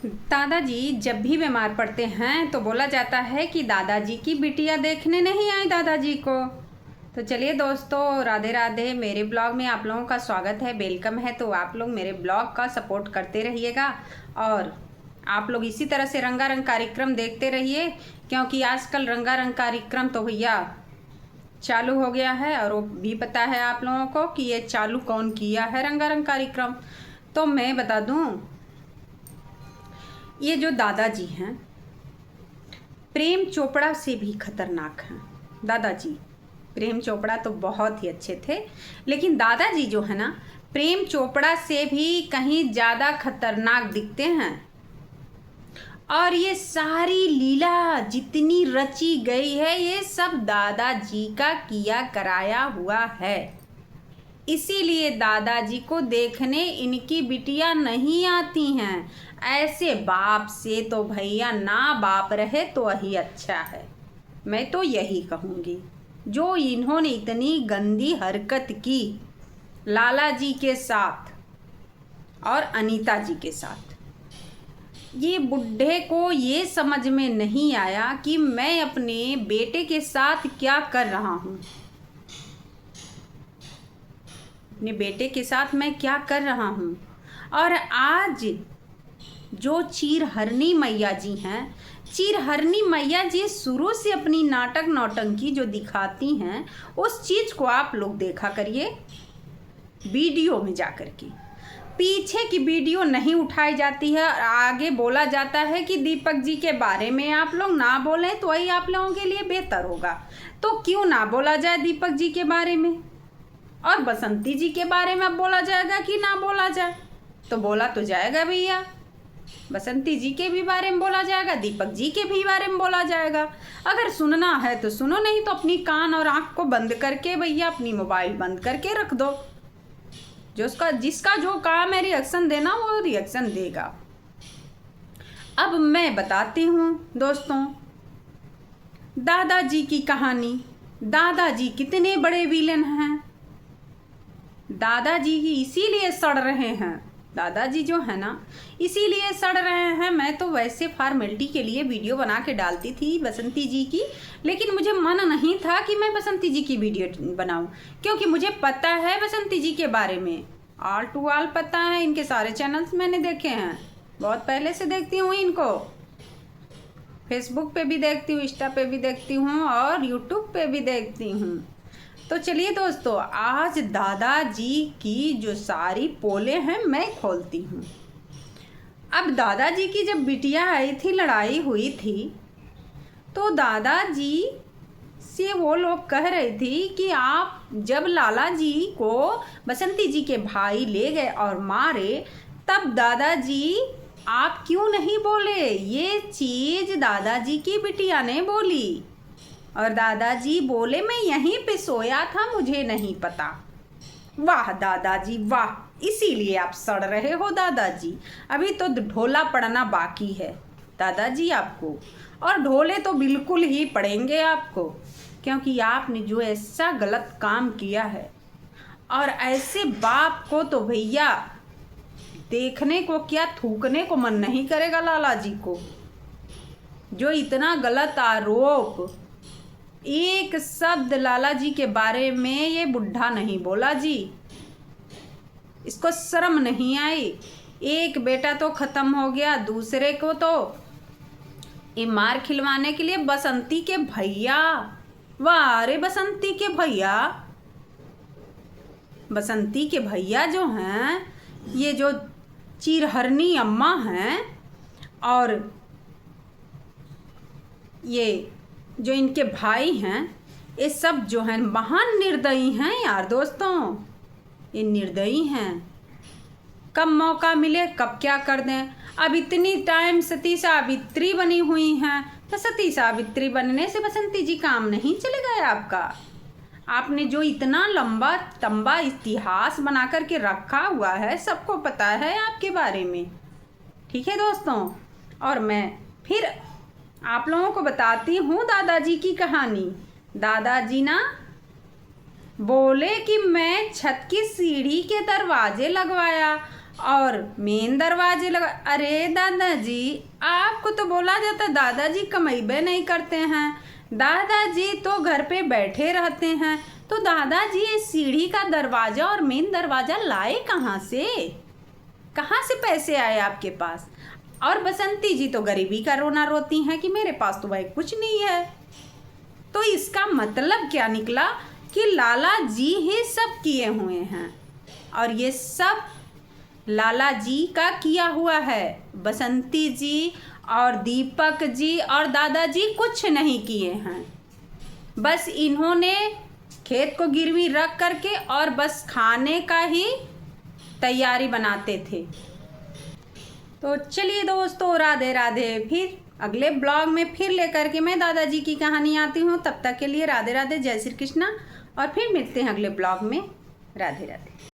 दादाजी जब भी बीमार पड़ते हैं तो बोला जाता है कि दादाजी की बिटिया देखने नहीं आई दादाजी को। तो चलिए दोस्तों, राधे राधे। मेरे ब्लॉग में आप लोगों का स्वागत है, वेलकम है। तो आप लोग मेरे ब्लॉग का सपोर्ट करते रहिएगा और आप लोग इसी तरह से रंगारंग कार्यक्रम देखते रहिए, क्योंकि आजकल रंगारंग कार्यक्रम तो भैया चालू हो गया है और वो भी पता है आप लोगों को कि ये चालू कौन किया है रंगारंग कार्यक्रम। तो मैं बता दूं, ये जो दादाजी हैं प्रेम चोपड़ा से भी खतरनाक हैं। दादाजी प्रेम चोपड़ा तो बहुत ही अच्छे थे, लेकिन दादाजी जो है ना प्रेम चोपड़ा से भी कहीं ज़्यादा खतरनाक दिखते हैं। और ये सारी लीला जितनी रची गई है ये सब दादाजी का किया कराया हुआ है। इसीलिए दादाजी को देखने इनकी बिटिया नहीं आती हैं। ऐसे बाप से तो भैया ना बाप रहे तो ही अच्छा है। मैं तो यही कहूँगी, जो इन्होंने इतनी गंदी हरकत की लाला जी के साथ और अनीता जी के साथ, ये बुढ़े को ये समझ में नहीं आया कि मैं अपने बेटे के साथ क्या कर रहा हूँ। अपने बेटे के साथ मैं क्या कर रहा हूँ। और आज जो चीरहरनी मैया जी हैं, चीरहरनी मैया जी शुरू से अपनी नाटक नौटंकी जो दिखाती हैं उस चीज़ को आप लोग देखा करिए वीडियो में जा कर के। पीछे की वीडियो नहीं उठाई जाती है और आगे बोला जाता है कि दीपक जी के बारे में आप लोग ना बोलें तो वही आप लोगों के लिए बेहतर होगा। तो क्यों ना बोला जाए दीपक जी के बारे में, और बसंती जी के बारे में अब बोला जाएगा कि ना बोला जाए? तो बोला तो जाएगा भैया, बसंती जी के भी बारे में बोला जाएगा, दीपक जी के भी बारे में बोला जाएगा। अगर सुनना है तो सुनो, नहीं तो अपनी कान और आँख को बंद करके भैया अपनी मोबाइल बंद करके रख दो। जिसका जो काम है रिएक्शन देना वो रिएक्शन देगा। अब मैं बताती हूँ दोस्तों दादाजी की कहानी। दादाजी कितने बड़े विलेन हैं। दादाजी इसीलिए सड़ रहे हैं। दादाजी जो है ना इसीलिए सड़ रहे हैं। मैं तो वैसे फॉर्मेलिटी के लिए वीडियो बना के डालती थी बसंती जी की, लेकिन मुझे मन नहीं था कि मैं बसंती जी की वीडियो बनाऊं, क्योंकि मुझे पता है बसंती जी के बारे में, ऑल टू ऑल पता है। इनके सारे चैनल्स मैंने देखे हैं, बहुत पहले से देखती हूँ इनको। फेसबुक पे भी देखती हूँ, इंस्टा पे भी देखती हूँ और यूट्यूब पे भी देखती हूँ। तो चलिए दोस्तों, आज दादाजी की जो सारी पोले हैं मैं खोलती हूँ। अब दादाजी की जब बिटिया आई थी, लड़ाई हुई थी, तो दादाजी से वो लोग कह रहे थी कि आप जब लाला जी को बसंती जी के भाई ले गए और मारे, तब दादाजी आप क्यों नहीं बोले? ये चीज़ दादाजी की बिटिया ने बोली और दादाजी बोले मैं यहीं पे सोया था, मुझे नहीं पता। वाह दादाजी वाह, इसीलिए आप सड़ रहे हो दादाजी। अभी तो ढोला पड़ना बाकी है दादाजी आपको, और ढोले तो बिल्कुल ही पड़ेंगे आपको, क्योंकि आपने जो ऐसा गलत काम किया है। और ऐसे बाप को तो भैया देखने को क्या थूकने को मन नहीं करेगा लाला जी को, जो इतना गलत आरोप। एक शब्द लाला जी के बारे में ये बुढ़ा नहीं बोला जी, इसको शर्म नहीं आई। एक बेटा तो खत्म हो गया, दूसरे को तो ये मार खिलवाने के लिए बसंती के भैया। वाह अरे बसंती के भैया, बसंती के भैया जो हैं, ये जो चीरहरनी अम्मा हैं, और ये जो इनके भाई हैं, ये सब जो हैं महान निर्दयी हैं यार दोस्तों। ये निर्दयी हैं, कब मौका मिले कब क्या कर दें। अब इतनी टाइम सती सावित्री बनी हुई हैं, तो सती सावित्री बनने से बसंती जी काम नहीं चले गए आपका? आपने जो इतना लंबा तंबा इतिहास बना कर के रखा हुआ है, सबको पता है आपके बारे में, ठीक है दोस्तों। और मैं फिर आप लोगों को बताती हूँ दादाजी की कहानी। दादाजी ना बोले कि मैं छत की सीढ़ी के दरवाजे लगवाया और मेन दरवाजे लगा। अरे दादाजी, आपको तो बोला जाता दादाजी कमाईबे नहीं करते हैं, दादाजी तो घर पे बैठे रहते हैं, तो दादाजी इस सीढ़ी का दरवाज़ा और मेन दरवाज़ा लाए कहाँ से? कहाँ से पैसे आए आपके पास? और बसंती जी तो गरीबी का रोना रोती हैं कि मेरे पास तो भाई कुछ नहीं है। तो इसका मतलब क्या निकला कि लाला जी ही सब किए हुए हैं, और ये सब लाला जी का किया हुआ है। बसंती जी और दीपक जी और दादाजी कुछ नहीं किए हैं, बस इन्होंने खेत को गिरवी रख करके और बस खाने का ही तैयारी बनाते थे। तो चलिए दोस्तों, राधे राधे। फिर अगले ब्लॉग में फिर लेकर के मैं दादाजी की कहानी आती हूँ। तब तक के लिए राधे राधे, जय श्री कृष्णा, और फिर मिलते हैं अगले ब्लॉग में। राधे राधे।